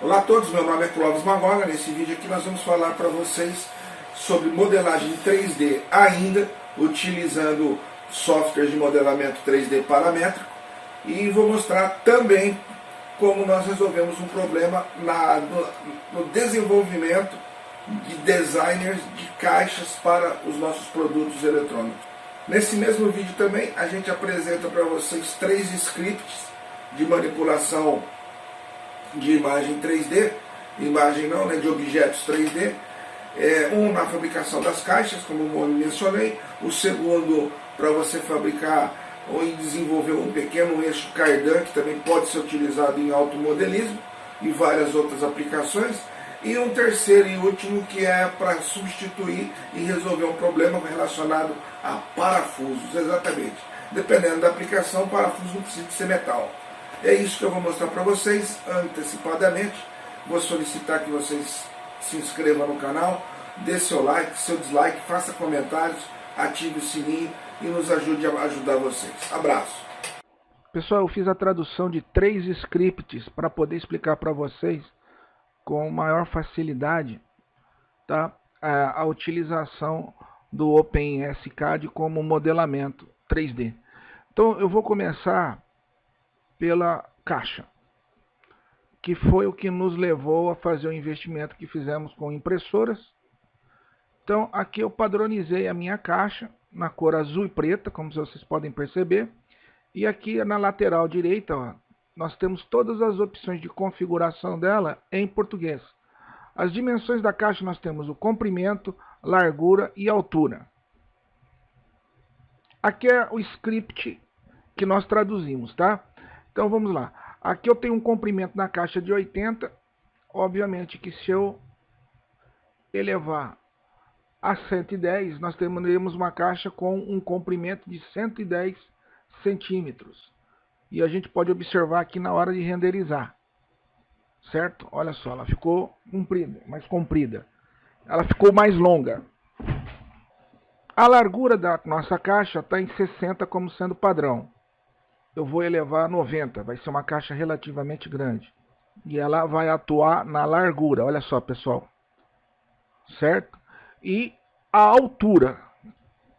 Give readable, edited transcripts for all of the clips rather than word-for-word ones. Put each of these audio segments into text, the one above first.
Olá a todos, meu nome é Clóvis Magoga. Nesse vídeo aqui nós vamos falar para vocês sobre modelagem 3D ainda, utilizando software de modelamento 3D paramétrico, e vou mostrar também como nós resolvemos um problema no desenvolvimento de designers de caixas para os nossos produtos eletrônicos. Nesse mesmo vídeo também a gente apresenta para vocês 3 scripts de manipulação de imagem 3D, imagem não, né, de objetos 3D, um na fabricação das caixas, como eu mencionei, o segundo para você fabricar ou desenvolver um pequeno eixo cardan, que também pode ser utilizado em automodelismo e várias outras aplicações, e um terceiro e último que é para substituir e resolver um problema relacionado a parafusos, exatamente. Dependendo da aplicação, parafuso não precisa de ser metal. É isso que eu vou mostrar para vocês antecipadamente. Vou solicitar que vocês se inscrevam no canal, dê seu like, seu dislike, faça comentários, ative o sininho e nos ajude a ajudar vocês. Abraço! Pessoal, eu fiz a tradução de 3 scripts para poder explicar para vocês com maior facilidade, tá, a utilização do OpenSCAD como modelamento 3D. Então eu vou começar pela caixa, que foi o que nos levou a fazer o investimento que fizemos com impressoras. Então aqui eu padronizei a minha caixa na cor azul e preta, como vocês podem perceber, e aqui na lateral direita, ó, nós temos todas as opções de configuração dela em português. As dimensões da caixa nós temos o comprimento, largura e altura. Aqui é o script que nós traduzimos, tá? Então vamos lá. Aqui eu tenho um comprimento na caixa de 80. Obviamente que se eu elevar a 110, nós teremos uma caixa com um comprimento de 110 centímetros. E a gente pode observar aqui na hora de renderizar. Certo? Olha só, ela ficou comprida, mais comprida. Ela ficou mais longa. A largura da nossa caixa está em 60 como sendo padrão. Eu vou elevar a 90, vai ser uma caixa relativamente grande. E ela vai atuar na largura, olha só pessoal. Certo? E a altura,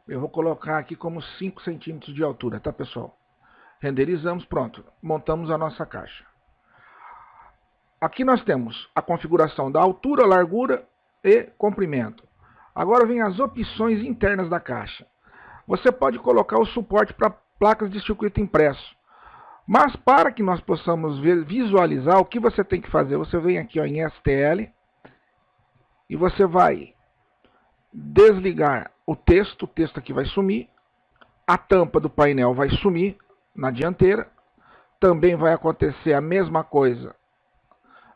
eu vou colocar aqui como 5 centímetros de altura, tá pessoal? Renderizamos, pronto, montamos a nossa caixa. Aqui nós temos a configuração da altura, largura e comprimento. Agora vem as opções internas da caixa. Você pode colocar o suporte para placas de circuito impresso. Mas para que nós possamos visualizar, o que você tem que fazer? Você vem aqui ó, em STL e você vai desligar o texto aqui vai sumir, a tampa do painel vai sumir na dianteira, também vai acontecer a mesma coisa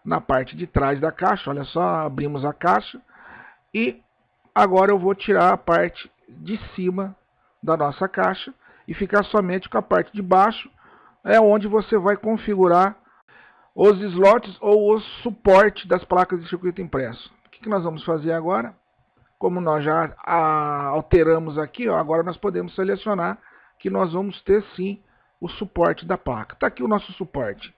na parte de trás da caixa. Olha só, abrimos a caixa e agora eu vou tirar a parte de cima da nossa caixa e ficar somente com a parte de baixo, é onde você vai configurar os slots ou o suporte das placas de circuito impresso. O que nós vamos fazer agora? Como nós já alteramos aqui, ó, agora nós podemos selecionar que nós vamos ter sim o suporte da placa. Está aqui o nosso suporte.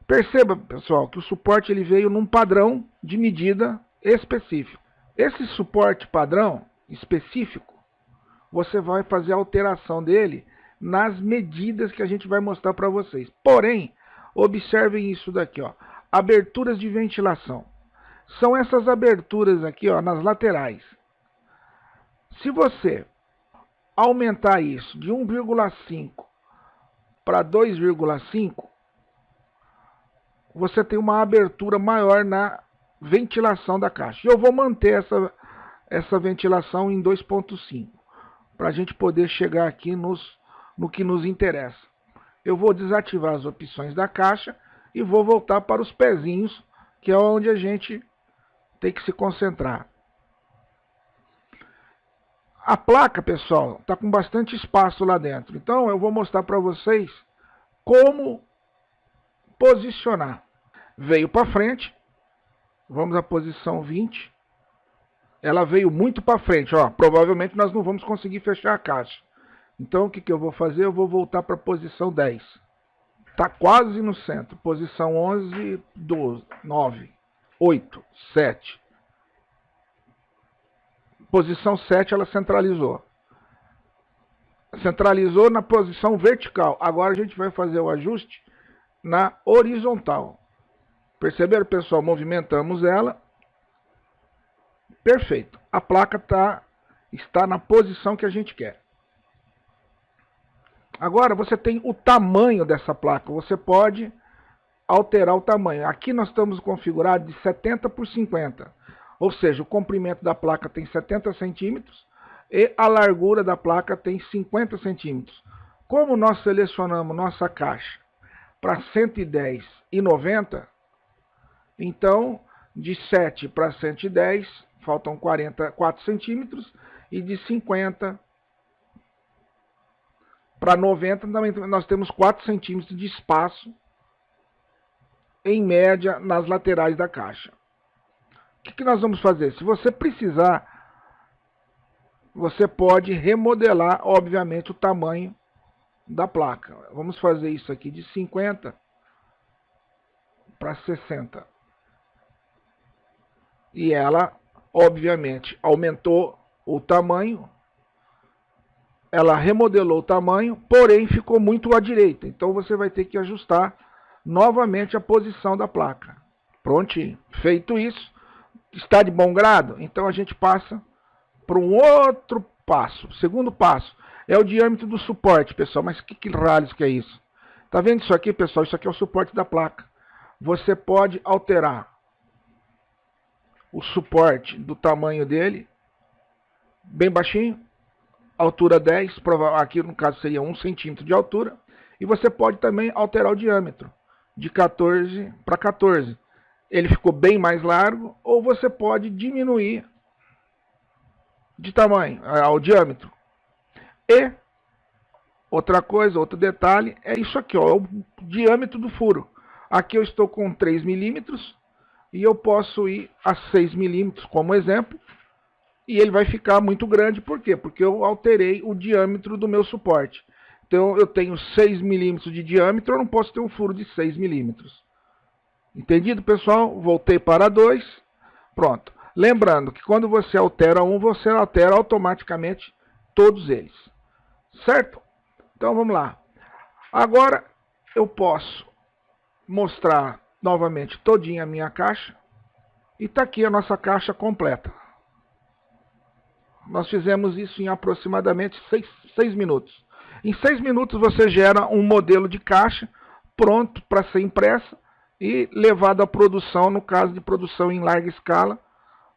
Perceba, pessoal, que o suporte ele veio num padrão de medida específico. Esse suporte padrão específico, você vai fazer a alteração dele nas medidas que a gente vai mostrar para vocês. Porém, observem isso daqui, ó, aberturas de ventilação. São essas aberturas aqui, ó, nas laterais. Se você aumentar isso de 1,5 para 2,5, você tem uma abertura maior na ventilação da caixa. Eu vou manter essa ventilação em 2,5, para a gente poder chegar aqui no que nos interessa. Eu vou desativar as opções da caixa e vou voltar para os pezinhos, que é onde a gente tem que se concentrar. A placa, pessoal, está com bastante espaço lá dentro. Então eu vou mostrar para vocês como posicionar. Veio para frente, vamos à posição 20. Ela veio muito para frente, ó. Provavelmente nós não vamos conseguir fechar a caixa. Então o que eu vou fazer? Eu vou voltar para a posição 10. Está quase no centro. Posição 11, 12, 9, 8, 7. Posição 7 ela centralizou. Centralizou na posição vertical. Agora a gente vai fazer o ajuste na horizontal. Perceberam, pessoal? Movimentamos ela. Perfeito. A placa está na posição que a gente quer. Agora você tem o tamanho dessa placa. Você pode alterar o tamanho. Aqui nós estamos configurados de 70 por 50. Ou seja, o comprimento da placa tem 70 centímetros e a largura da placa tem 50 centímetros. Como nós selecionamos nossa caixa para 110 e 90, então de 7 para 110 faltam 44 centímetros e de 50 para 90 também nós temos 4 centímetros de espaço em média nas laterais da caixa. O que nós vamos fazer? Se você precisar, você pode remodelar, obviamente, o tamanho da placa. Vamos fazer isso aqui de 50 para 60. E ela, obviamente, aumentou o tamanho. Ela remodelou o tamanho, porém ficou muito à direita. Então você vai ter que ajustar novamente a posição da placa. Prontinho. Feito isso, está de bom grado? Então a gente passa para um outro passo. Segundo passo é o diâmetro do suporte, pessoal. Mas que raios que é isso? Tá vendo isso aqui, pessoal? Isso aqui é o suporte da placa. Você pode alterar o suporte do tamanho dele, bem baixinho, altura 10, aqui no caso seria 1 centímetro de altura, e você pode também alterar o diâmetro, de 14 para 14. Ele ficou bem mais largo, ou você pode diminuir de tamanho, o diâmetro. E outra coisa, outro detalhe, é isso aqui, ó, é o diâmetro do furo. Aqui eu estou com 3 milímetros, e eu posso ir a 6 milímetros como exemplo, e ele vai ficar muito grande. Por quê? Porque eu alterei o diâmetro do meu suporte. Então eu tenho 6 milímetros de diâmetro, eu não posso ter um furo de 6 milímetros. Entendido, pessoal? Voltei para 2. Pronto. Lembrando que quando você altera um, você altera automaticamente todos eles. Certo? Então vamos lá. Agora eu posso mostrar novamente todinha a minha caixa. E está aqui a nossa caixa completa. Nós fizemos isso em aproximadamente 6 minutos. Em 6 minutos você gera um modelo de caixa pronto para ser impressa e levado à produção, no caso de produção em larga escala,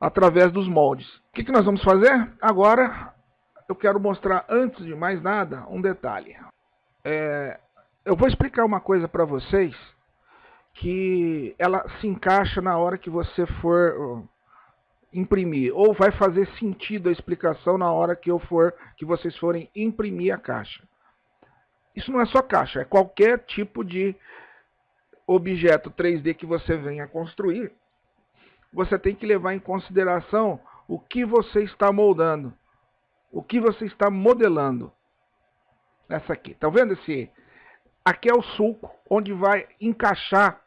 através dos moldes. O que nós vamos fazer? Agora eu quero mostrar, antes de mais nada, um detalhe. Eu vou explicar uma coisa para vocês que ela se encaixa na hora que você for imprimir, ou vai fazer sentido a explicação na hora que vocês forem imprimir a caixa. Isso não é só caixa, é qualquer tipo de objeto 3D que você venha construir. Você tem que levar em consideração o que você está moldando, o que você está modelando. Essa aqui, tá vendo esse? Aqui é o sulco onde vai encaixar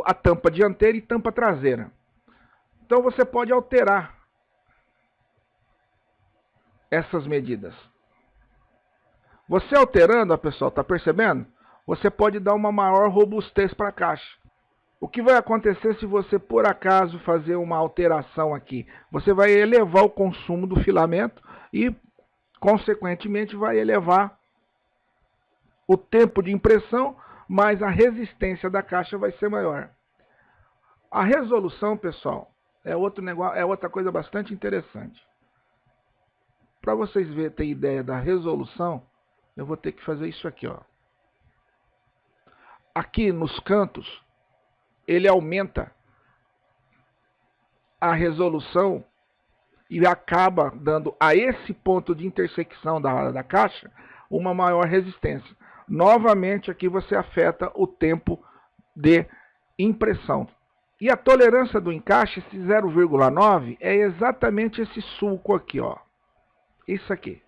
a tampa dianteira e tampa traseira. Então você pode alterar essas medidas. Você alterando, pessoal, está percebendo? Você pode dar uma maior robustez para a caixa. O que vai acontecer se você, por acaso, fazer uma alteração aqui? Você vai elevar o consumo do filamento e, consequentemente, vai elevar o tempo de impressão, mas a resistência da caixa vai ser maior. A resolução, pessoal, é outro negócio, é outra coisa bastante interessante. Para vocês terem ideia da resolução, eu vou ter que fazer isso aqui, ó. Aqui nos cantos, ele aumenta a resolução e acaba dando a esse ponto de intersecção da caixa uma maior resistência. Novamente, aqui você afeta o tempo de impressão. E a tolerância do encaixe, esse 0,9, é exatamente esse sulco aqui, ó. Isso aqui.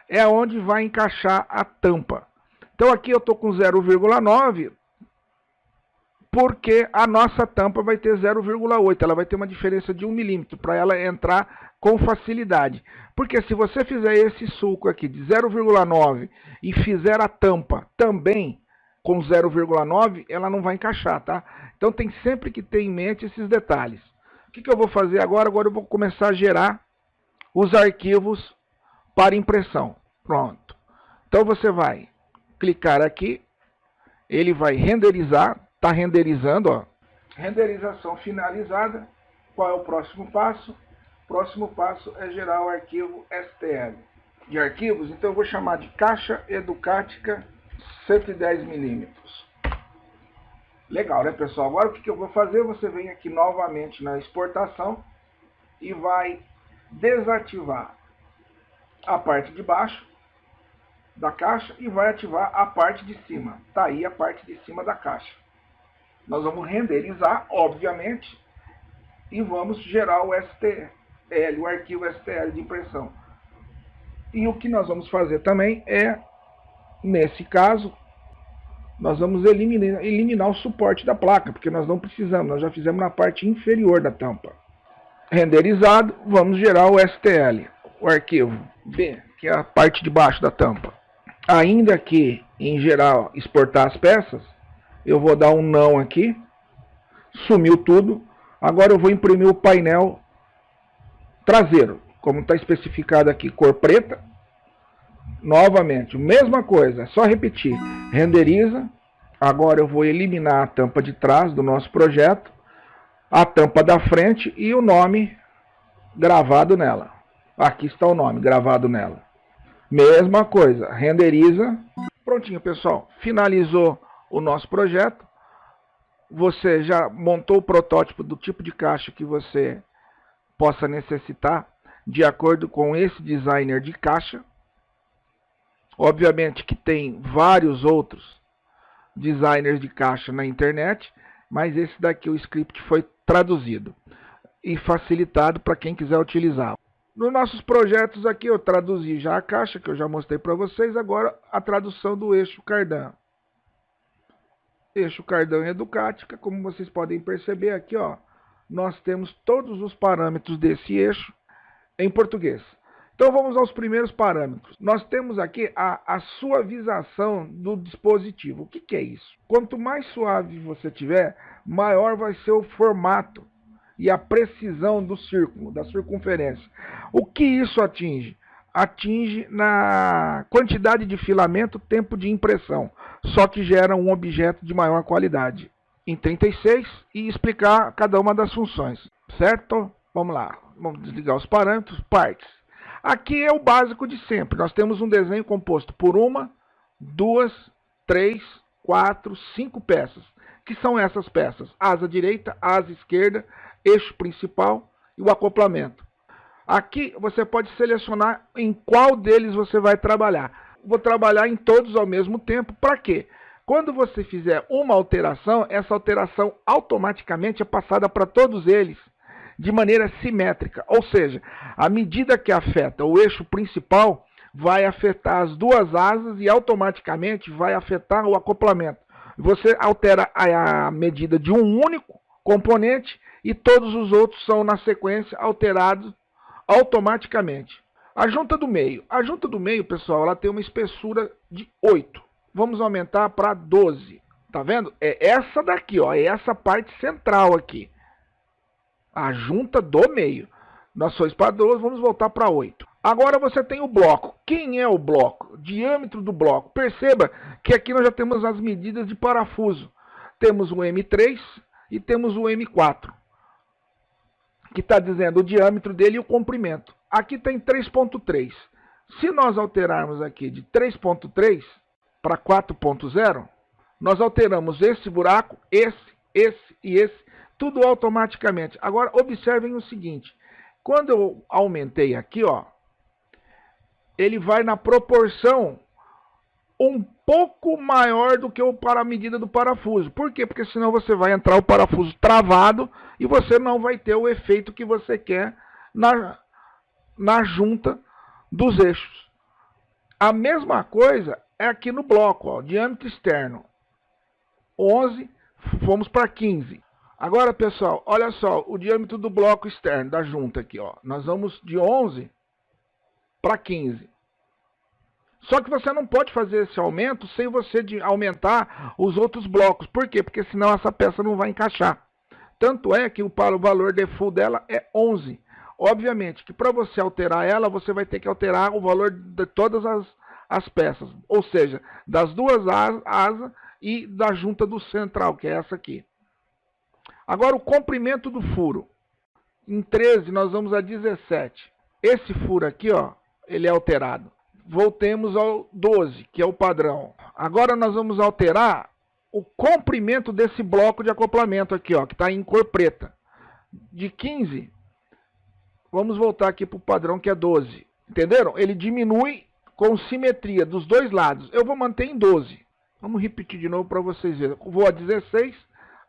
É onde vai encaixar a tampa. Então aqui eu estou com 0,9, porque a nossa tampa vai ter 0,8, ela vai ter uma diferença de 1 milímetro para ela entrar com facilidade. Porque se você fizer esse sulco aqui de 0,9 e fizer a tampa também com 0,9, ela não vai encaixar, tá? Então tem sempre que ter em mente esses detalhes. O que eu vou fazer agora? Agora eu vou começar a gerar os arquivos para impressão. Pronto. Então você vai clicar aqui, ele vai renderizar, está renderizando, ó. Renderização finalizada. Qual é o próximo passo? O próximo passo é gerar o arquivo STL. De arquivos, então eu vou chamar de caixa educática 110 milímetros. Legal, né, pessoal? Agora o que eu vou fazer? Você vem aqui novamente na exportação e vai desativar a parte de baixo da caixa e vai ativar a parte de cima. Tá aí a parte de cima da caixa. Nós vamos renderizar, obviamente, e vamos gerar o STL, o arquivo STL de impressão. E o que nós vamos fazer também é, nesse caso, nós vamos eliminar o suporte da placa, porque nós não precisamos, nós já fizemos na parte inferior da tampa. Renderizado, vamos gerar o STL, o arquivo B, que é a parte de baixo da tampa. Ainda que, em geral, exportar as peças, eu vou dar um não aqui, sumiu tudo. Agora eu vou imprimir o painel traseiro, como está especificado aqui, cor preta. Novamente, mesma coisa, é só repetir. Renderiza. Agora eu vou eliminar a tampa de trás do nosso projeto, a tampa da frente e o nome gravado nela. Aqui está o nome gravado nela. Mesma coisa, renderiza. Prontinho, pessoal. Finalizou o nosso projeto. Você já montou o protótipo do tipo de caixa que você possa necessitar de acordo com esse designer de caixa. Obviamente que tem vários outros designers de caixa na internet, mas esse daqui, o script, foi traduzido e facilitado para quem quiser utilizar. Nos nossos projetos aqui eu traduzi já a caixa, que eu já mostrei para vocês, agora a tradução do eixo cardan. Eixo cardan educática, como vocês podem perceber aqui, ó, nós temos todos os parâmetros desse eixo em português. Então vamos aos primeiros parâmetros. Nós temos aqui a suavização do dispositivo. O que é isso? Quanto mais suave você tiver, maior vai ser o formato e a precisão do círculo, da circunferência. O que isso atinge? Atinge na quantidade de filamento, tempo de impressão, só que gera um objeto de maior qualidade. Em 36 e explicar cada uma das funções, certo? Vamos lá, vamos desligar os parâmetros, partes. Aqui é o básico de sempre, nós temos um desenho composto por 1, 2, 3, 4, 5 peças. Que são essas peças? Asa direita, asa esquerda, eixo principal e o acoplamento. Aqui você pode selecionar em qual deles você vai trabalhar. Vou trabalhar em todos ao mesmo tempo. Para quê? Quando você fizer uma alteração, essa alteração automaticamente é passada para todos eles de maneira simétrica. Ou seja, a medida que afeta o eixo principal vai afetar as duas asas e automaticamente vai afetar o acoplamento. Você altera a medida de um único componente e todos os outros são, na sequência, alterados automaticamente. A junta do meio. A junta do meio, pessoal, ela tem uma espessura de 8. Vamos aumentar para 12. Tá vendo? É essa daqui, ó. É essa parte central aqui. A junta do meio. Nós somos para 12, vamos voltar para 8. Agora você tem o bloco. Quem é o bloco? Diâmetro do bloco. Perceba que aqui nós já temos as medidas de parafuso. Temos o M3 e temos o M4. Que está dizendo o diâmetro dele e o comprimento. Aqui tem 3.3. Se nós alterarmos aqui de 3.3 para 4.0, nós alteramos esse buraco, esse e esse, tudo automaticamente. Agora, observem o seguinte. Quando eu aumentei aqui, ó, ele vai na proporção um pouco maior do que a medida do parafuso. Por quê? Porque senão você vai entrar o parafuso travado e você não vai ter o efeito que você quer na junta dos eixos. A mesma coisa é aqui no bloco, ó, diâmetro externo 11, fomos para 15. Agora, pessoal, olha só, o diâmetro do bloco externo, da junta aqui, ó. Nós vamos de 11 para 15. Só que você não pode fazer esse aumento sem você aumentar os outros blocos. Por quê? Porque senão essa peça não vai encaixar. Tanto é que o valor default dela é 11. Obviamente que para você alterar ela, você vai ter que alterar o valor de todas as peças. Ou seja, das duas asas e da junta do central, que é essa aqui. Agora o comprimento do furo. Em 13 nós vamos a 17. Esse furo aqui, ó, ele é alterado. Voltemos ao 12, que é o padrão. Agora nós vamos alterar o comprimento desse bloco de acoplamento aqui, ó, que está em cor preta. De 15, vamos voltar aqui para o padrão que é 12. Entenderam? Ele diminui com simetria dos dois lados. Eu vou manter em 12. Vamos repetir de novo para vocês verem. Vou a 16.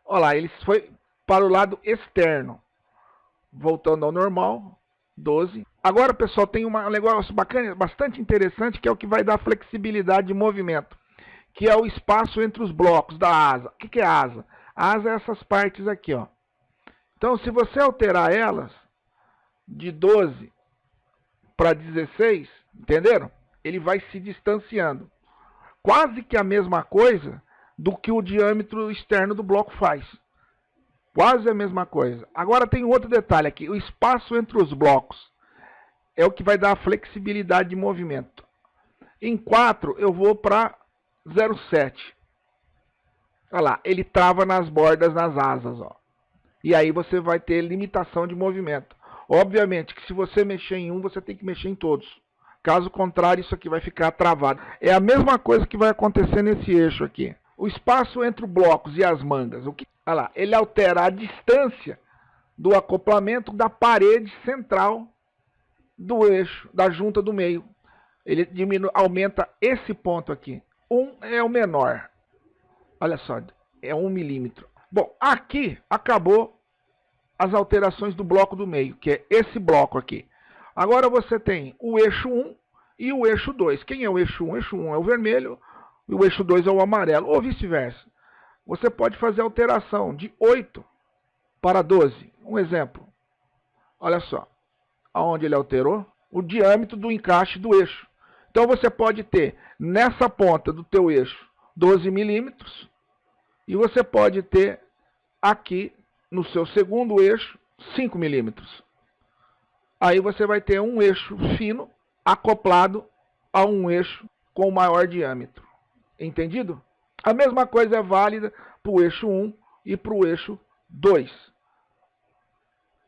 Olha lá, ele foi para o lado externo. Voltando ao normal, 12. Agora, pessoal, tem um negócio bacana, bastante interessante, que é o que vai dar flexibilidade de movimento, que é o espaço entre os blocos da asa. O que é a asa? A asa é essas partes aqui, ó. Então, se você alterar elas de 12 para 16, entenderam? Ele vai se distanciando. Quase que a mesma coisa do que o diâmetro externo do bloco faz. Quase a mesma coisa. Agora tem outro detalhe aqui. O espaço entre os blocos é o que vai dar a flexibilidade de movimento. Em 4 eu vou para 0,7. Olha lá, ele trava nas bordas, nas asas, ó. E aí você vai ter limitação de movimento. Obviamente que se você mexer em um, você tem que mexer em todos. Caso contrário, isso aqui vai ficar travado. É a mesma coisa que vai acontecer nesse eixo aqui. O espaço entre os blocos e as mangas. Olha lá, ele altera a distância do acoplamento da parede central do eixo, da junta do meio. Ele aumenta esse ponto aqui. 1 é o menor. Olha só, é 1 milímetro. Bom, aqui acabou as alterações do bloco do meio, que é esse bloco aqui. Agora você tem o eixo 1 e o eixo 2. Quem é o eixo 1? O eixo 1 é o vermelho e o eixo 2 é o amarelo, ou vice-versa. Você pode fazer alteração de 8 para 12. Um exemplo. Olha só. Aonde ele alterou? O diâmetro do encaixe do eixo. Então você pode ter nessa ponta do teu eixo 12 milímetros. E você pode ter aqui no seu segundo eixo 5 milímetros. Aí você vai ter um eixo fino acoplado a um eixo com maior diâmetro. Entendido? A mesma coisa é válida para o eixo 1 e para o eixo 2.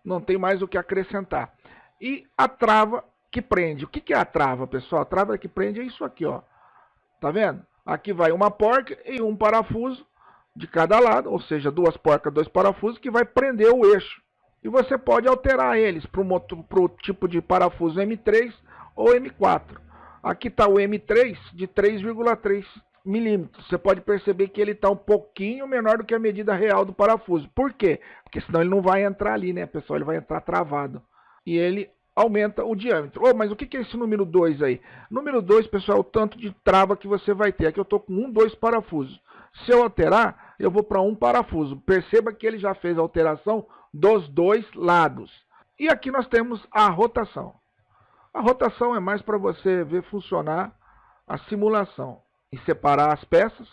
Não tem mais o que acrescentar. E a trava que prende. O que é a trava, pessoal? A trava que prende é isso aqui, ó. Tá vendo? Aqui vai uma porca e um parafuso de cada lado, ou seja, duas porcas, dois parafusos, que vai prender o eixo. E você pode alterar eles para o tipo de parafuso M3 ou M4. Aqui está o M3 de 3,3 milímetros. Você pode perceber que ele está um pouquinho menor do que a medida real do parafuso. Por quê? Porque senão ele não vai entrar ali, né, pessoal? Ele vai entrar travado. E ele aumenta o diâmetro. Oh, mas o que é esse número 2 aí? Número 2, pessoal, é o tanto de trava que você vai ter. Aqui eu estou com 2 parafusos. Se eu alterar, eu vou para um parafuso. Perceba que ele já fez a alteração dos dois lados. E aqui nós temos a rotação. A rotação é mais para você ver funcionar a simulação e separar as peças.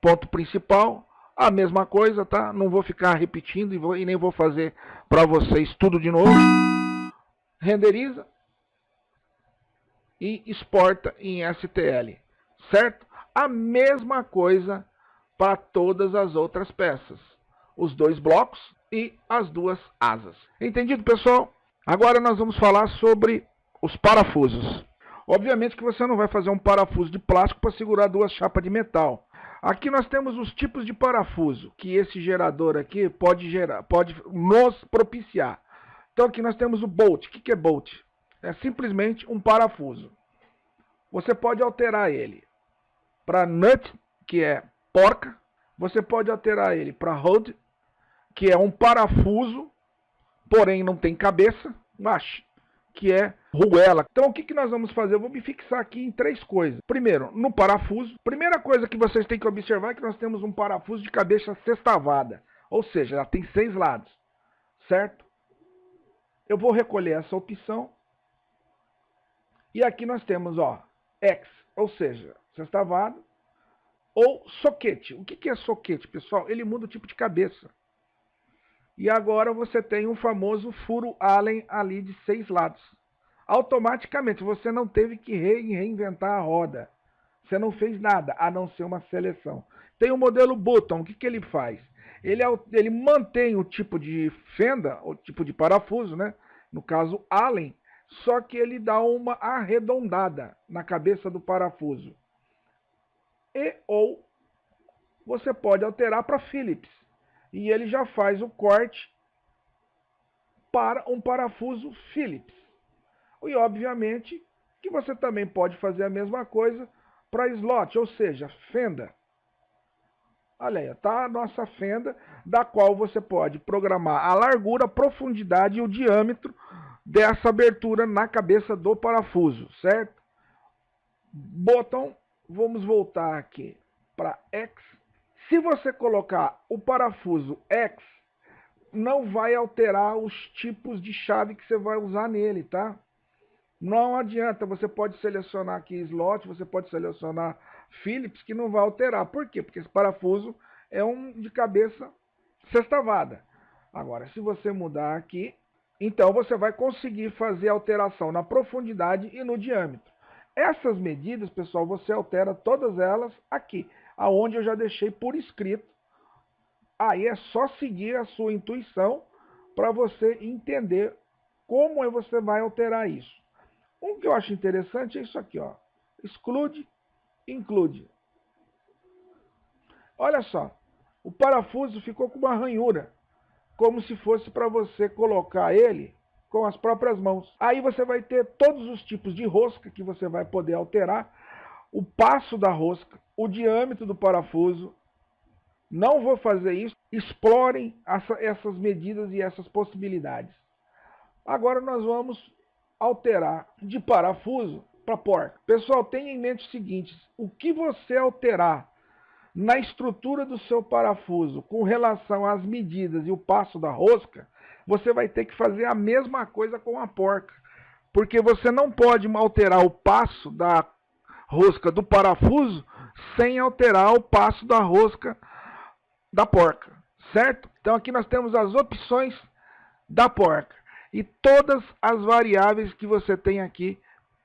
Ponto principal, a mesma coisa, tá? Não vou ficar repetindo e nem vou fazer para vocês tudo de novo. Renderiza e exporta em STL, certo? A mesma coisa para todas as outras peças. Os dois blocos e as duas asas. Entendido, pessoal? Agora nós vamos falar sobre os parafusos. Obviamente que você não vai fazer um parafuso de plástico para segurar duas chapas de metal. Aqui nós temos os tipos de parafuso que esse gerador aqui pode nos propiciar. Então aqui nós temos o bolt. O que é bolt? É simplesmente um parafuso. Você pode alterar ele para nut, que é porca. Você pode alterar ele para rod, que é um parafuso, porém não tem cabeça, que é ruela. Então o que nós vamos fazer? Eu vou me fixar aqui em 3 coisas. Primeiro, no parafuso. Primeira coisa que vocês têm que observar é que nós temos um parafuso de cabeça sextavada. Ou seja, ela tem 6 lados. Certo? Eu vou recolher essa opção. E aqui nós temos, ó, X, ou seja, sextavado. Ou soquete. O que é soquete, pessoal? Ele muda o tipo de cabeça. E agora você tem um famoso furo Allen ali de 6 lados. Automaticamente, você não teve que reinventar a roda. Você não fez nada, a não ser uma seleção. Tem o modelo Button, o que ele faz? Ele mantém o tipo de fenda, o tipo de parafuso, né? No caso Allen, só que ele dá uma arredondada na cabeça do parafuso. Ou você pode alterar para Phillips. E ele já faz o corte para um parafuso Phillips. E obviamente que você também pode fazer a mesma coisa para slot, ou seja, fenda. Olha aí, tá a nossa fenda, da qual você pode programar a largura, a profundidade e o diâmetro dessa abertura na cabeça do parafuso, certo? Botão, vamos voltar aqui para X. Se você colocar o parafuso X, não vai alterar os tipos de chave que você vai usar nele, tá? Não adianta, você pode selecionar aqui slot, você pode selecionar Phillips, que não vai alterar. Por quê? Porque esse parafuso é um de cabeça sextavada. Agora, se você mudar aqui, então você vai conseguir fazer alteração na profundidade e no diâmetro. Essas medidas, pessoal, você altera todas elas aqui, aonde eu já deixei por escrito. Aí é só seguir a sua intuição para você entender como você vai alterar isso. Um que eu acho interessante é isso aqui, ó. Exclude, include. Olha só, o parafuso ficou com uma ranhura, como se fosse para você colocar ele com as próprias mãos. Aí você vai ter todos os tipos de rosca que você vai poder alterar, o passo da rosca, o diâmetro do parafuso. Não vou fazer isso. Explorem essas medidas e essas possibilidades. Agora nós vamos alterar de parafuso para porca. Pessoal, tenha em mente o seguinte: o que você alterar na estrutura do seu parafuso com relação às medidas e o passo da rosca, você vai ter que fazer a mesma coisa com a porca. Porque você não pode alterar o passo da rosca do parafuso sem alterar o passo da rosca da porca, certo? Então aqui nós temos as opções da porca e todas as variáveis que você tem aqui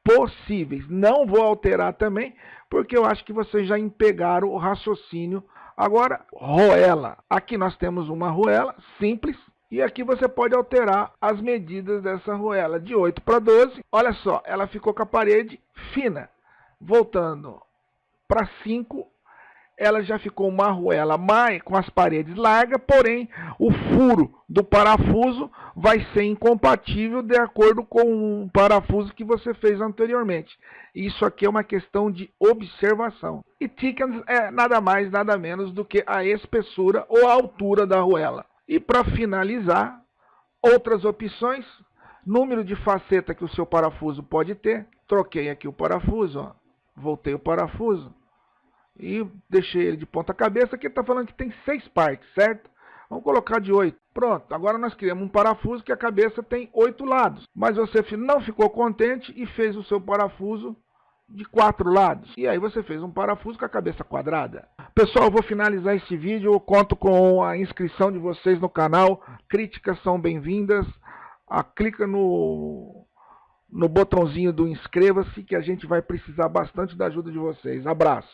possíveis. Não vou alterar também, porque eu acho que vocês já empegaram o raciocínio. Agora, roela. Aqui nós temos uma roela simples e aqui você pode alterar as medidas dessa roela de 8 para 12. Olha só, ela ficou com a parede fina. Voltando para 5, ela já ficou uma arruela com as paredes largas, porém o furo do parafuso vai ser incompatível de acordo com o parafuso que você fez anteriormente. Isso aqui é uma questão de observação. E thickness é nada mais, nada menos do que a espessura ou a altura da arruela. E para finalizar, outras opções, número de faceta que o seu parafuso pode ter. Troquei aqui o parafuso, ó. Voltei o parafuso e deixei ele de ponta cabeça, que ele está falando que tem 6 partes, certo? Vamos colocar de 8. Pronto, agora nós criamos um parafuso que a cabeça tem 8 lados. Mas você não ficou contente e fez o seu parafuso de 4 lados. E aí você fez um parafuso com a cabeça quadrada. Pessoal, eu vou finalizar esse vídeo. Eu conto com a inscrição de vocês no canal. Críticas são bem-vindas. Clica no botãozinho do inscreva-se, que a gente vai precisar bastante da ajuda de vocês. Abraço!